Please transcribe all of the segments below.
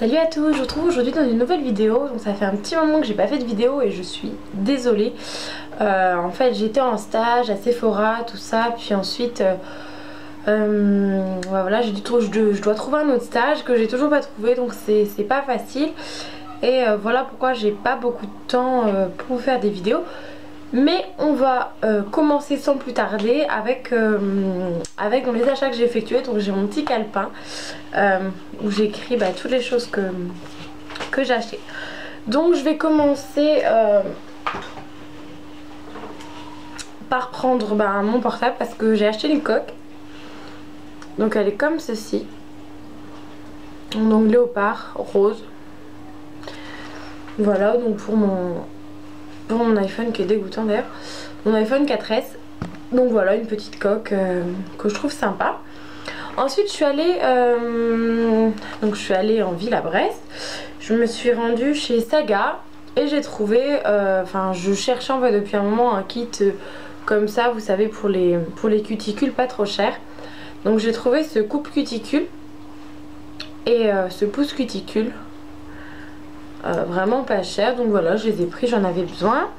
Salut à tous, je vous retrouve aujourd'hui dans une nouvelle vidéo. Donc ça fait un petit moment que j'ai pas fait de vidéo et je suis désolée. En fait j'étais en stage à Sephora, tout ça, puis ensuite voilà, je dois trouver un autre stage que j'ai toujours pas trouvé, donc c'est pas facile. Et voilà pourquoi j'ai pas beaucoup de temps pour faire des vidéos. Mais on va commencer sans plus tarder avec les achats que j'ai effectués. Donc j'ai mon petit calepin où j'écris toutes les choses que j'ai achetées. Donc je vais commencer par prendre mon portable parce que j'ai acheté une coque. Donc elle est comme ceci. Donc léopard rose. Voilà, donc pour mon iPhone qui est dégoûtant d'ailleurs, mon iPhone 4S. Donc voilà, une petite coque que je trouve sympa. Ensuite je suis allée en ville à Brest. Je me suis rendue chez Saga et j'ai trouvé, je cherchais en fait depuis un moment un kit comme ça, vous savez, pour les cuticules pas trop cher. Donc j'ai trouvé ce coupe cuticule et ce pouce cuticule. Vraiment pas cher, donc voilà, je les ai pris, j'en avais besoin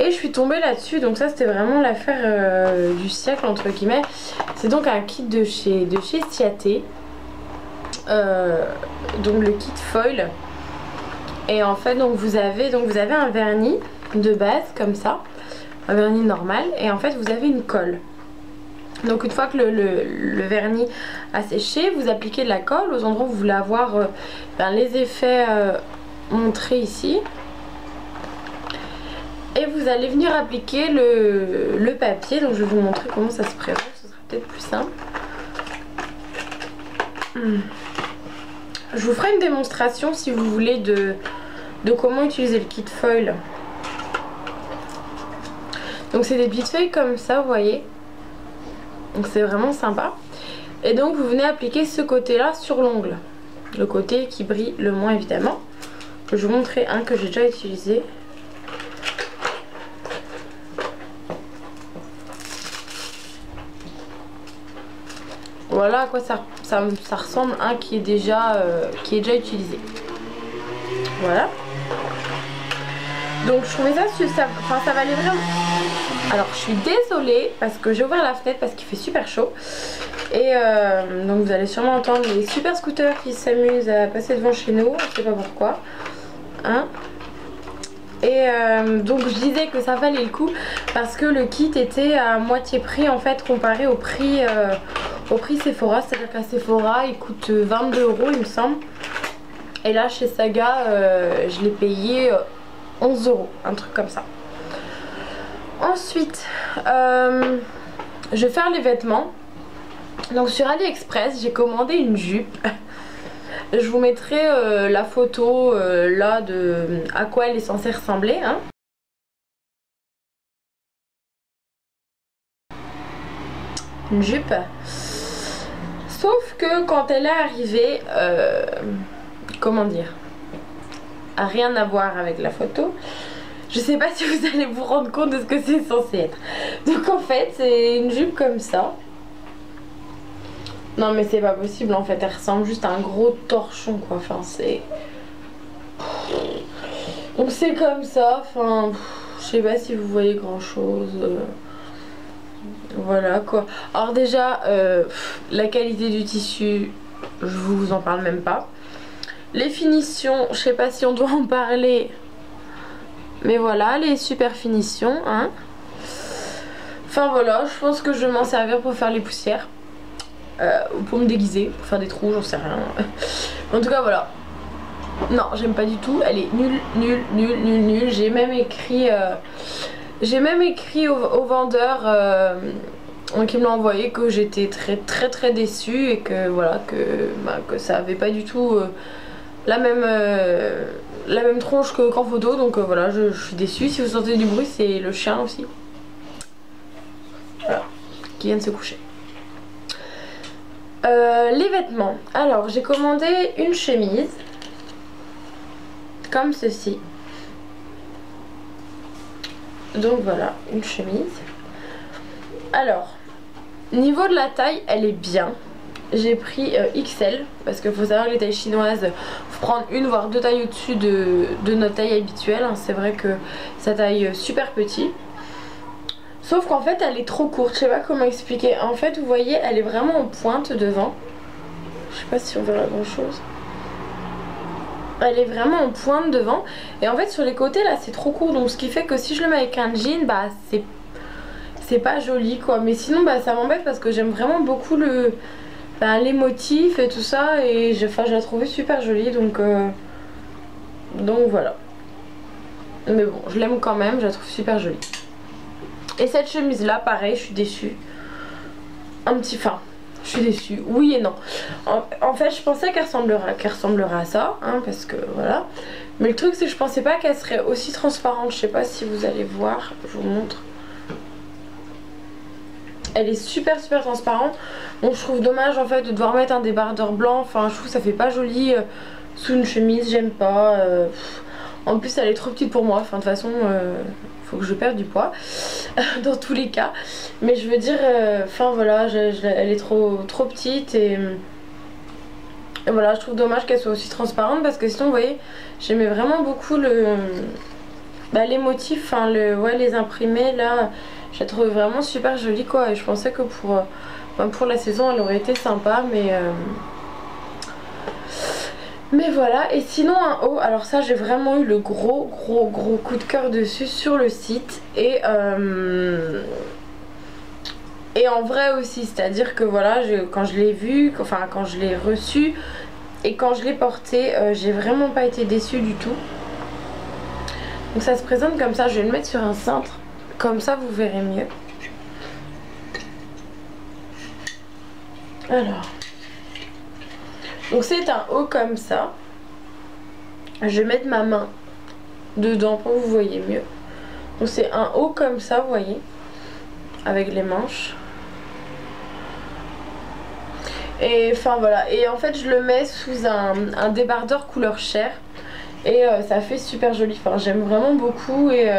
et je suis tombée là-dessus. Donc ça c'était vraiment l'affaire du siècle entre guillemets. C'est donc un kit de chez Ciaté, donc le kit foil. Et en fait donc vous avez un vernis de base comme ça, un vernis normal, et en fait vous avez une colle. Donc une fois que le vernis a séché, vous appliquez de la colle aux endroits où vous voulez avoir les effets montré ici, et vous allez venir appliquer le papier. Donc je vais vous montrer comment ça se présente, ce sera peut-être plus simple. Je vous ferai une démonstration si vous voulez de comment utiliser le kit foil. Donc c'est des petites feuilles comme ça, vous voyez, donc c'est vraiment sympa. Et donc vous venez appliquer ce côté là sur l'ongle, le côté qui brille le moins évidemment. Je vais vous montrer un que j'ai déjà utilisé. Voilà à quoi ça ressemble, un qui est déjà utilisé. Voilà. Donc je trouvais ça valait vraiment. Alors je suis désolée parce que j'ai ouvert la fenêtre parce qu'il fait super chaud. Et donc vous allez sûrement entendre les super scooters qui s'amusent à passer devant chez nous. Je sais pas pourquoi. Hein. Et donc je disais que ça valait le coup parce que le kit était à moitié prix en fait comparé au prix Sephora. C'est-à-dire qu'à Sephora il coûte 22 € il me semble. Et là chez Saga je l'ai payé 11 €, un truc comme ça. Ensuite je vais faire les vêtements. Donc sur AliExpress j'ai commandé une jupe. Je vous mettrai la photo là de à quoi elle est censée ressembler, hein. Une jupe. Sauf que quand elle est arrivée, comment dire, a rien à voir avec la photo. Je sais pas si vous allez vous rendre compte de ce que c'est censé être. Donc en fait c'est une jupe comme ça. Non mais c'est pas possible en fait, elle ressemble juste à un gros torchon quoi, enfin c'est... Donc c'est comme ça, enfin je sais pas si vous voyez grand chose. Voilà quoi. Alors déjà la qualité du tissu, je vous en parle même pas. Les finitions, je sais pas si on doit en parler, mais voilà, les super finitions, hein. Enfin voilà, je pense que je vais m'en servir pour faire les poussières. Ou pour me déguiser, pour faire des trous, j'en sais rien. En tout cas voilà. Non, j'aime pas du tout. Elle est nulle. J'ai même écrit au vendeur qui me l'a envoyé que j'étais très déçue et que voilà que ça avait pas du tout la même tronche qu'en photo. Donc voilà, je suis déçue. Si vous sentez du bruit, c'est le chien aussi. Voilà, qui vient de se coucher. Les vêtements. Alors j'ai commandé une chemise comme ceci. Donc voilà, une chemise. Alors niveau de la taille elle est bien. j'ai pris XL parce qu'il faut savoir que les tailles chinoises, faut prendre une voire deux tailles au-dessus de notre taille habituelle, hein. C'est vrai que ça taille super petit. Sauf qu'en fait elle est trop courte, je sais pas comment expliquer. En fait vous voyez elle est vraiment en pointe devant. Je sais pas si on verra grand chose. Elle est vraiment en pointe devant. Et en fait sur les côtés là c'est trop court. Donc ce qui fait que si je le mets avec un jean, bah c'est pas joli quoi. Mais sinon bah ça m'embête parce que j'aime vraiment beaucoup les motifs et tout ça. Et je la trouvais super jolie donc voilà. Mais bon je l'aime quand même, je la trouve super jolie. Et cette chemise là pareil je suis déçue. Je suis déçue, oui et non. En fait je pensais qu'elle ressemblerait à ça hein, parce que voilà. Mais le truc c'est que je pensais pas qu'elle serait aussi transparente. Je sais pas si vous allez voir, je vous montre. Elle est super transparente. Donc je trouve dommage en fait de devoir mettre un débardeur blanc. Enfin je trouve que ça fait pas joli sous une chemise, j'aime pas. En plus elle est trop petite pour moi. Enfin de toute façon faut que je perde du poids dans tous les cas. Mais je veux dire voilà elle est trop petite et voilà je trouve dommage qu'elle soit aussi transparente parce que sinon vous voyez j'aimais vraiment beaucoup les motifs, les imprimés là. Je la trouve vraiment super jolie quoi. Et je pensais que pour la saison elle aurait été sympa mais voilà. Et sinon un haut, alors ça j'ai vraiment eu le gros coup de cœur dessus sur le site. Et en vrai aussi, c'est à dire que voilà quand je l'ai vu, enfin quand je l'ai reçu et quand je l'ai porté, j'ai vraiment pas été déçue du tout. Donc ça se présente comme ça, je vais le mettre sur un cintre, comme ça vous verrez mieux. Alors, donc c'est un haut comme ça. Je vais mettre ma main dedans pour que vous voyez mieux. Donc c'est un haut comme ça, vous voyez, avec les manches. Et enfin voilà, et en fait je le mets sous un débardeur couleur chair. Et ça fait super joli, enfin j'aime vraiment beaucoup. Et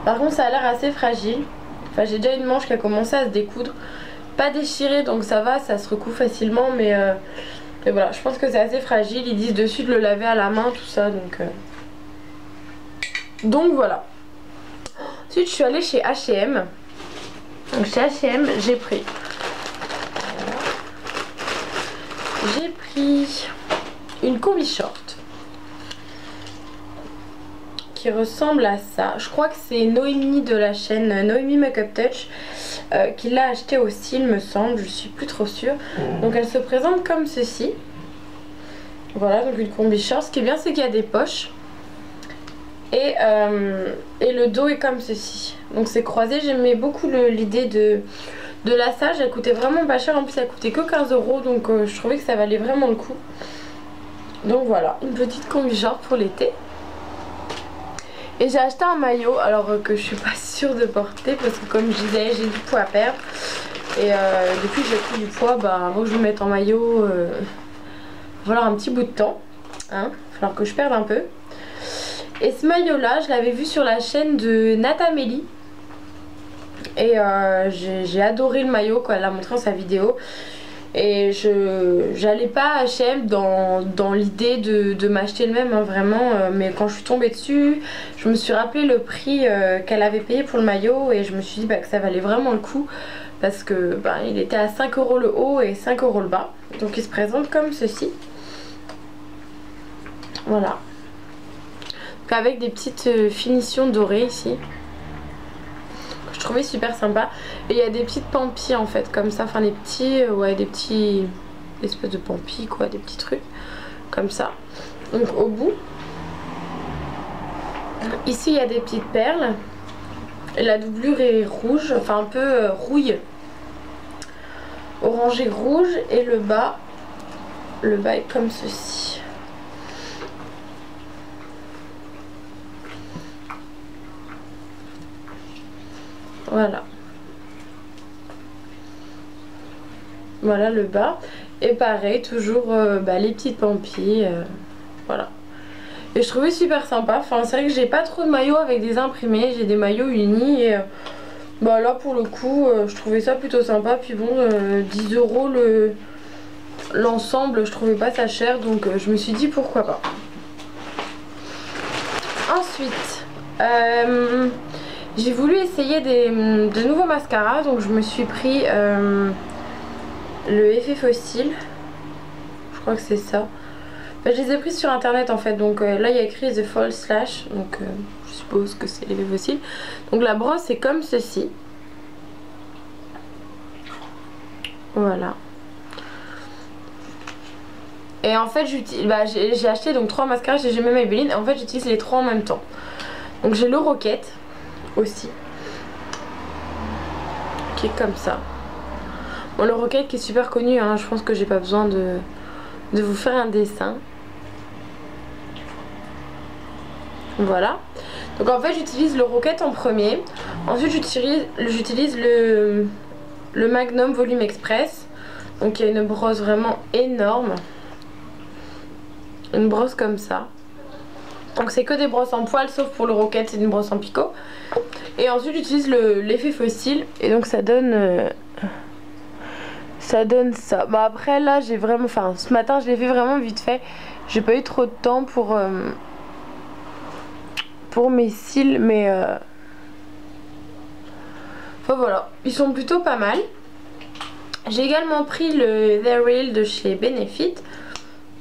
par contre ça a l'air assez fragile. Enfin j'ai déjà une manche qui a commencé à se découdre. Pas déchirée donc ça va, ça se recoue facilement. Mais voilà, je pense que c'est assez fragile. Ils disent dessus de le laver à la main, tout ça. Donc voilà. Ensuite je suis allée chez H&M. Donc chez H&M j'ai pris une combi short qui ressemble à ça. Je crois que c'est Noémie de la chaîne Noémie Makeup Touch qui l'a acheté aussi il me semble, je suis plus trop sûre. Donc elle se présente comme ceci. Voilà, donc une combi short. Ce qui est bien c'est qu'il y a des poches et le dos est comme ceci. Donc c'est croisé. J'aimais beaucoup l'idée de lassage. Elle coûtait vraiment pas cher, en plus elle coûtait que 15 €. Donc je trouvais que ça valait vraiment le coup. Donc voilà, une petite combi short pour l'été. Et j'ai acheté un maillot, alors que je suis pas sûre de porter parce que comme je disais j'ai du poids à perdre. Et depuis que j'ai pris du poids, avant que je me mette en maillot, voilà un petit bout de temps, hein, il va falloir que je perde un peu. Et ce maillot là je l'avais vu sur la chaîne de Natamélie. Et j'ai adoré le maillot quand elle l'a montré dans sa vidéo. Et j'allais pas à H&M dans l'idée de m'acheter le même, hein, vraiment. Mais quand je suis tombée dessus, je me suis rappelé le prix qu'elle avait payé pour le maillot. Et je me suis dit que ça valait vraiment le coup. Parce que il était à 5 € le haut et 5 € le bas. Donc il se présente comme ceci. Voilà. Donc avec des petites finitions dorées ici. Je trouvais super sympa. Et il y a des petites pampilles en fait comme ça, enfin des petits des petits espèces de pampilles quoi, des petits trucs comme ça. Donc au bout ici il y a des petites perles et la doublure est rouge, enfin un peu rouille, orangé rouge. Et le bas est comme ceci. Voilà. Voilà le bas. Et pareil, toujours les petites pampilles. Voilà. Et je trouvais super sympa. Enfin, c'est vrai que j'ai pas trop de maillots avec des imprimés. J'ai des maillots unis. Et là pour le coup, je trouvais ça plutôt sympa. Puis bon, 10 € l'ensemble je trouvais pas ça cher, donc je me suis dit pourquoi pas. Ensuite j'ai voulu essayer de nouveaux mascaras, donc je me suis pris le Effet Fossile, je crois que c'est ça. Je les ai pris sur internet en fait, donc là il y a écrit The False Lash, donc je suppose que c'est l'effet fossile. Donc la brosse est comme ceci. Voilà. Et en fait j'ai acheté donc 3 mascaras, j'ai même Maybelline, et en fait j'utilise les 3 en même temps. Donc j'ai le Rocket aussi, qui est comme ça. Bon, le Rocket qui est super connu, hein, je pense que j'ai pas besoin de vous faire un dessin. Voilà. Donc en fait j'utilise le Rocket en premier. Ensuite j'utilise le Magnum Volume Express. Donc il y a une brosse vraiment énorme. Une brosse comme ça. Donc c'est que des brosses en poil, sauf pour le Rocket c'est une brosse en picot. Et ensuite j'utilise l'effet fossile. Et donc ça donne ça. Bon après là j'ai vraiment... Enfin ce matin je l'ai fait vraiment vite fait. J'ai pas eu trop de temps pour mes cils, mais enfin voilà, ils sont plutôt pas mal. J'ai également pris le The Real de chez Benefit,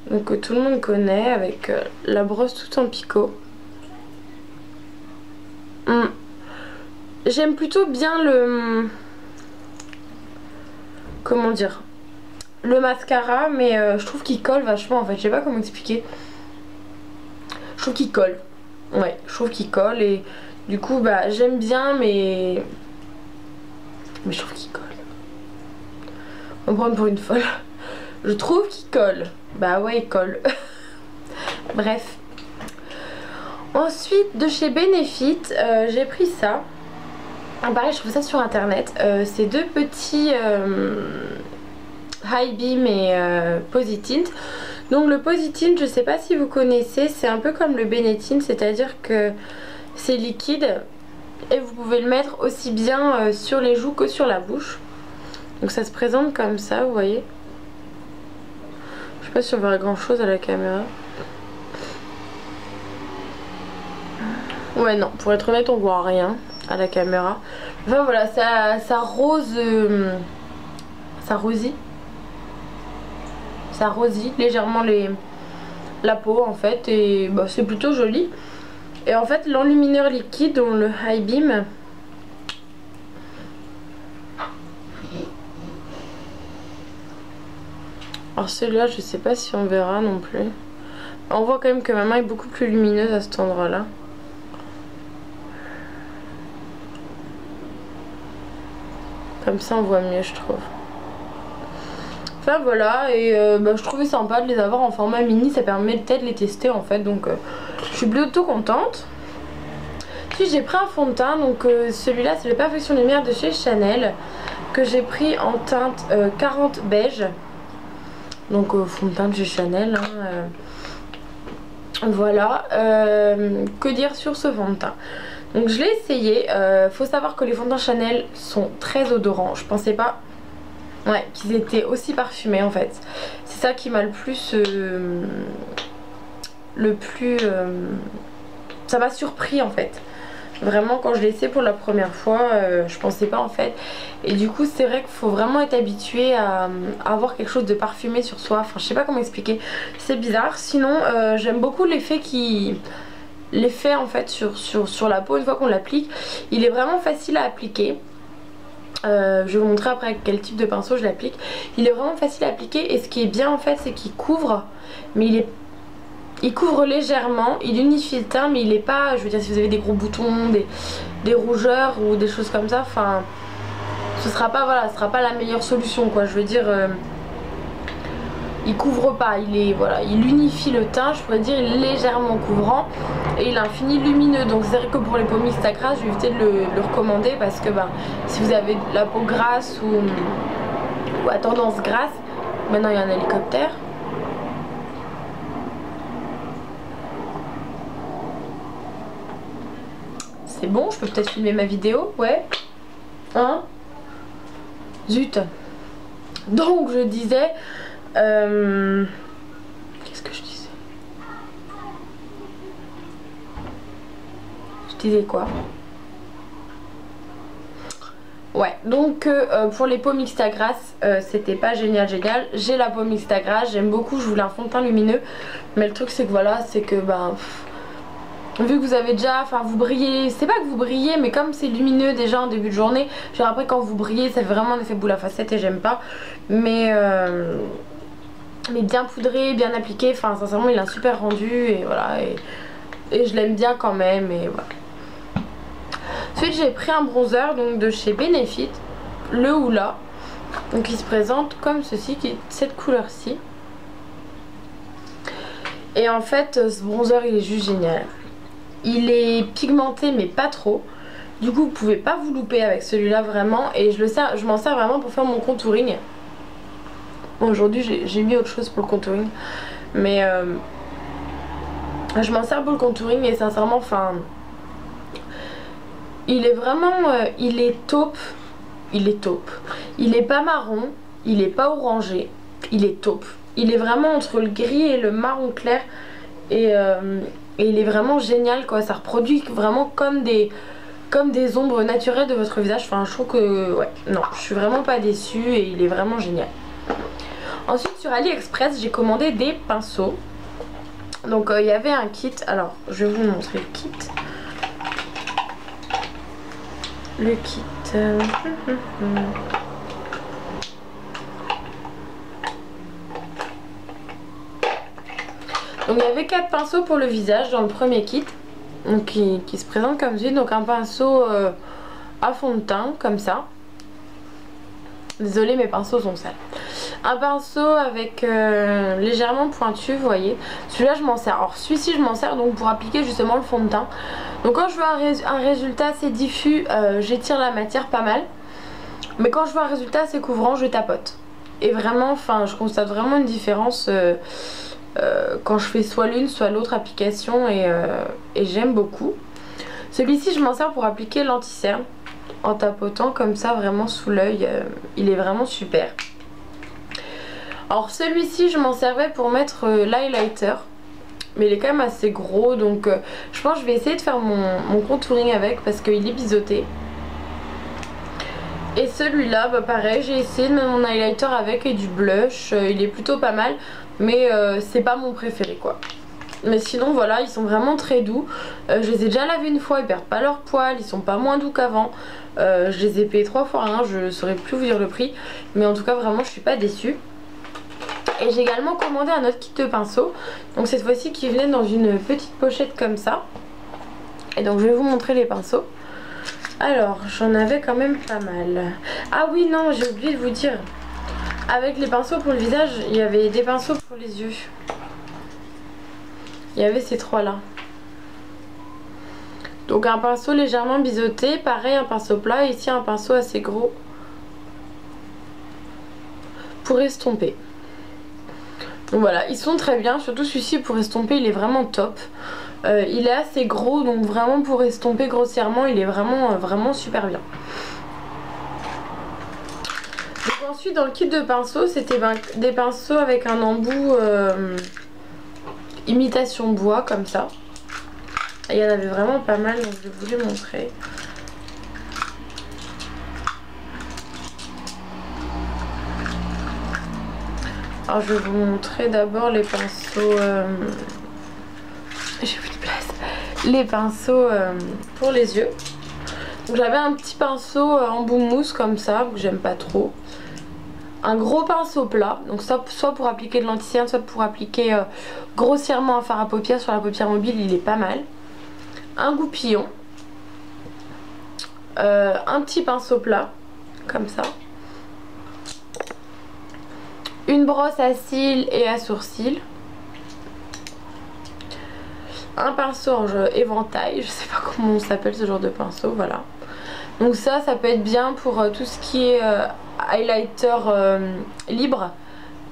donc que tout le monde connaît, avec la brosse tout en picot. J'aime plutôt bien le... Comment dire, le mascara, mais je trouve qu'il colle vachement en fait, je sais pas comment expliquer. Je trouve qu'il colle. Ouais, je trouve qu'il colle et du coup bah j'aime bien, mais je trouve qu'il colle. On va me prendre pour une folle. Je trouve qu'il colle. Bah ouais, il colle. Bref. Ensuite de chez Benefit j'ai pris ça. Pareil, je trouve ça sur internet. C'est 2 petits High Beam et Positint. Donc le Positint, je sais pas si vous connaissez, c'est un peu comme le Benetint, c'est-à-dire que c'est liquide et vous pouvez le mettre aussi bien sur les joues que sur la bouche. Donc ça se présente comme ça, vous voyez. Je sais pas si on verra grand chose à la caméra. Ouais non, pour être honnête on voit rien à la caméra. Enfin voilà, ça rose... ça rosit. Ça rosit légèrement la peau en fait, et bah, c'est plutôt joli. Et en fait l'enlumineur liquide, dont le High Beam, alors celui-là je sais pas si on verra non plus. On voit quand même que ma main est beaucoup plus lumineuse à cet endroit là. Comme ça on voit mieux je trouve. Enfin voilà, et bah, je trouvais sympa de les avoir en format mini, ça permet peut-être de les tester en fait, donc je suis plutôt contente. Puis j'ai pris un fond de teint, donc celui-là c'est le Perfection Lumière de chez Chanel, que j'ai pris en teinte 40 beige. Donc fond de teint de chez Chanel, hein, voilà. Que dire sur ce fond de teint? Donc je l'ai essayé, faut savoir que les fonds de teint Chanel sont très odorants, je pensais pas... Ouais, qu'ils étaient aussi parfumés en fait. C'est ça qui m'a le plus... ça m'a surpris en fait. Vraiment quand je l'ai essayé pour la première fois, je pensais pas en fait. Et du coup c'est vrai qu'il faut vraiment être habitué à avoir quelque chose de parfumé sur soi. Enfin je sais pas comment expliquer, c'est bizarre. Sinon j'aime beaucoup l'effet en fait sur la peau une fois qu'on l'applique. Il est vraiment facile à appliquer. Je vais vous montrer après avec quel type de pinceau je l'applique. Il est vraiment facile à appliquer, et ce qui est bien en fait c'est qu'il couvre, mais il couvre légèrement, il unifie le teint, mais il est pas, je veux dire si vous avez des gros boutons, des rougeurs ou des choses comme ça, enfin ce sera pas, voilà, ce sera pas la meilleure solution quoi. Je veux dire il couvre pas, il unifie le teint, je pourrais dire, il est légèrement couvrant et il a un fini lumineux. Donc c'est vrai que pour les peaux mixtes à grasse, je vais éviter de le recommander, parce que si vous avez la peau grasse ou à tendance grasse... Maintenant il y a un hélicoptère. C'est bon, je peux peut-être filmer ma vidéo, ouais. Hein? Zut. Donc je disais... Qu'est-ce que je disais? Je disais quoi? Ouais, donc pour les paumes Instagrass, c'était pas génial. J'ai la paume Instagrass, j'aime beaucoup, je voulais un fond de teint lumineux. Mais le truc c'est que voilà, c'est que ben... vu que vous avez déjà, enfin vous brillez, c'est pas que vous brillez mais comme c'est lumineux déjà en début de journée, genre après quand vous brillez ça fait vraiment un effet boule à facettes et j'aime pas. Mais bien poudré, bien appliqué, enfin sincèrement il a un super rendu et voilà et je l'aime bien quand même et voilà. Ensuite j'ai pris un bronzer donc de chez Benefit, le Hoola, donc il se présente comme ceci, qui est cette couleur-ci. Et en fait ce bronzer il est juste génial. Il est pigmenté mais pas trop. Du coup vous pouvez pas vous louper avec celui-là vraiment. Et je m'en sers vraiment pour faire mon contouring. Bon, aujourd'hui j'ai mis autre chose pour le contouring. Mais je m'en sers pour le contouring et sincèrement enfin... il est vraiment... il est taupe. Il est taupe. Il est pas marron. Il est pas orangé. Il est taupe. Il est vraiment entre le gris et le marron clair. Et il est vraiment génial quoi, ça reproduit vraiment comme des ombres naturelles de votre visage. Enfin je trouve que ouais, non, je suis vraiment pas déçue et il est vraiment génial. Ensuite sur AliExpress j'ai commandé des pinceaux. Donc il y avait un kit, alors je vais vous montrer le kit. Le kit... Donc il y avait 4 pinceaux pour le visage dans le premier kit, donc qui se présente comme ceci. Donc un pinceau à fond de teint comme ça. Désolée mes pinceaux sont sales. Un pinceau avec légèrement pointu, vous voyez. Celui-là je m'en sers. Alors celui-ci je m'en sers donc pour appliquer justement le fond de teint. Donc quand je veux un résultat assez diffus, j'étire la matière pas mal. Mais quand je veux un résultat assez couvrant, je tapote. Et vraiment, enfin je constate vraiment une différence... quand je fais soit l'une soit l'autre application et j'aime beaucoup. Celui-ci je m'en sers pour appliquer l'anti-cerne en tapotant comme ça vraiment sous l'œil, il est vraiment super. Alors celui-ci je m'en servais pour mettre l'highlighter mais il est quand même assez gros donc je pense que je vais essayer de faire mon contouring avec parce qu'il est biseauté. Et celui-là bah pareil, j'ai essayé de mettre mon highlighter avec et du blush, il est plutôt pas mal. Mais c'est pas mon préféré quoi. Mais sinon voilà, ils sont vraiment très doux. Je les ai déjà lavés une fois, ils perdent pas leur poil, ils sont pas moins doux qu'avant. Je les ai payés 3 fois 1, je saurais plus vous dire le prix. Mais en tout cas vraiment je suis pas déçue. Et j'ai également commandé un autre kit de pinceaux. Donc cette fois-ci qui venait dans une petite pochette comme ça. Et donc je vais vous montrer les pinceaux. Alors j'en avais quand même pas mal. Ah oui non, j'ai oublié de vous dire. Avec les pinceaux pour le visage, il y avait des pinceaux pour les yeux. Il y avait ces trois là. Donc un pinceau légèrement biseauté, pareil un pinceau plat et ici un pinceau assez gros pour estomper. Donc voilà, ils sont très bien, surtout celui-ci pour estomper il est vraiment top. Il est assez gros donc vraiment pour estomper grossièrement il est vraiment super bien. Donc ensuite dans le kit de pinceaux c'était des pinceaux avec un embout imitation bois comme ça. Et il y en avait vraiment pas mal donc je vais vous les montrer. Alors je vais vous montrer d'abord les pinceaux j'ai plus de place. Les pinceaux pour les yeux. Donc j'avais un petit pinceau en bout mousse comme ça que j'aime pas trop. Un gros pinceau plat, donc soit pour appliquer de l'anti-cerne, soit pour appliquer grossièrement un fard à paupières sur la paupière mobile, il est pas mal. Un goupillon, un petit pinceau plat, comme ça. Une brosse à cils et à sourcils. Un pinceau en éventail, je sais pas comment on s'appelle ce genre de pinceau, voilà. Donc ça peut être bien pour tout ce qui est highlighter libre,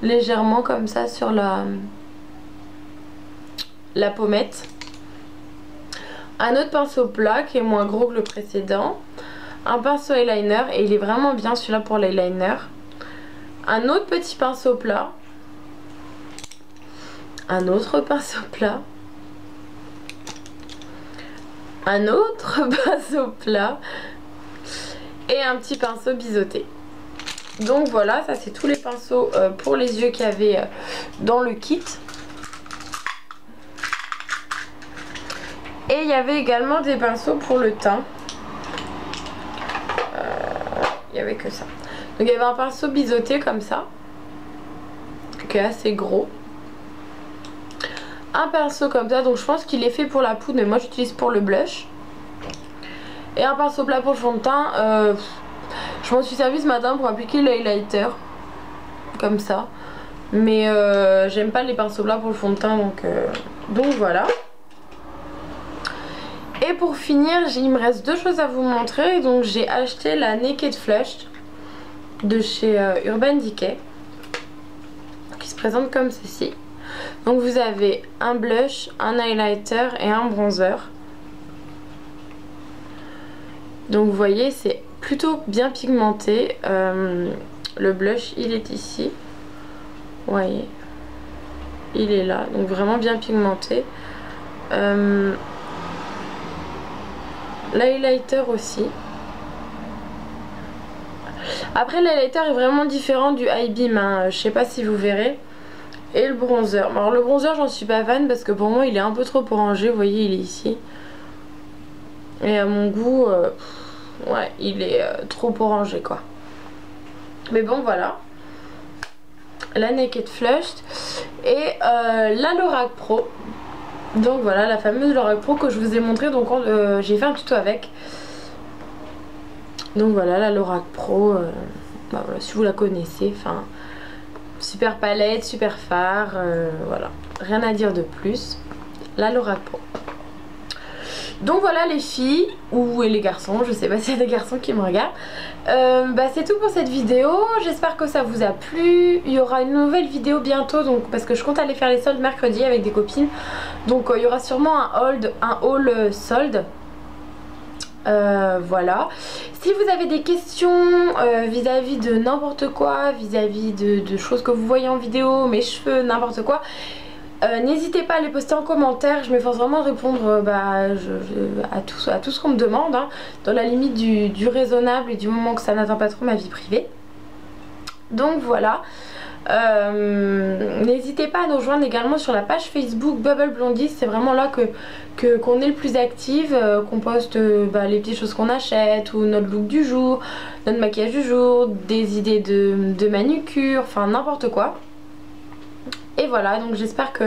légèrement comme ça sur la pommette. Un autre pinceau plat qui est moins gros que le précédent. Un pinceau eyeliner et il est vraiment bien celui-là pour l'eyeliner. Un autre petit pinceau plat un autre pinceau plat, un autre pinceau plat et un petit pinceau biseauté. Donc voilà, ça c'est tous les pinceaux pour les yeux qu'il y avait dans le kit. Et il y avait également des pinceaux pour le teint. Il n'y avait que ça. Donc il y avait un pinceau biseauté comme ça, qui est assez gros. Un pinceau comme ça, donc je pense qu'il est fait pour la poudre, mais moi j'utilise pour le blush. Et un pinceau plat pour le fond de teint. Je m'en suis servi ce matin pour appliquer l'highlighter, comme ça. Mais j'aime pas les pinceaux plats pour le fond de teint, donc voilà. Et pour finir, il me reste deux choses à vous montrer. Donc j'ai acheté la Naked Flush de chez Urban Decay, qui se présente comme ceci. Donc vous avez un blush, un highlighter et un bronzer. Donc vous voyez, c'est plutôt bien pigmenté. Le blush il est ici, vous voyez, il est là, donc vraiment bien pigmenté. L'highlighter aussi. Après l'highlighter est vraiment différent du High Beam, hein. Je sais pas si vous verrez. Et le bronzer, alors le bronzer j'en suis pas fan parce que pour moi il est un peu trop orangé, vous voyez il est ici. Et à mon goût, ouais il est trop orangé quoi. Mais bon voilà. La Naked Flushed et la Lorac Pro. Donc voilà la fameuse Lorac Pro que je vous ai montré, donc j'ai fait un tuto avec. Donc voilà la Lorac Pro, bah voilà, si vous la connaissez, enfin super palette, super fard, voilà, rien à dire de plus, la Lorac Pro. Donc voilà les filles, ou les garçons, je sais pas s'il y a des garçons qui me regardent. Bah c'est tout pour cette vidéo, j'espère que ça vous a plu. Il y aura une nouvelle vidéo bientôt, donc parce que je compte aller faire les soldes mercredi avec des copines. Donc il y aura sûrement un haul solde. Voilà. Si vous avez des questions vis-à-vis de n'importe quoi, vis-à-vis de choses que vous voyez en vidéo, mes cheveux, n'importe quoi, n'hésitez pas à les poster en commentaire. Je m'efforce vraiment de répondre à tout ce qu'on me demande, hein, dans la limite du raisonnable et du moment que ça n'atteint pas trop ma vie privée. Donc voilà. N'hésitez pas à nous rejoindre également sur la page Facebook Bubble Blondie. C'est vraiment là qu'on est le plus active, qu'on poste les petites choses qu'on achète, ou notre look du jour, notre maquillage du jour, des idées de manucure, enfin n'importe quoi. Et voilà, donc j'espère que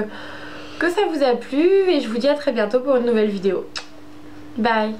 ça vous a plu et je vous dis à très bientôt pour une nouvelle vidéo. Bye.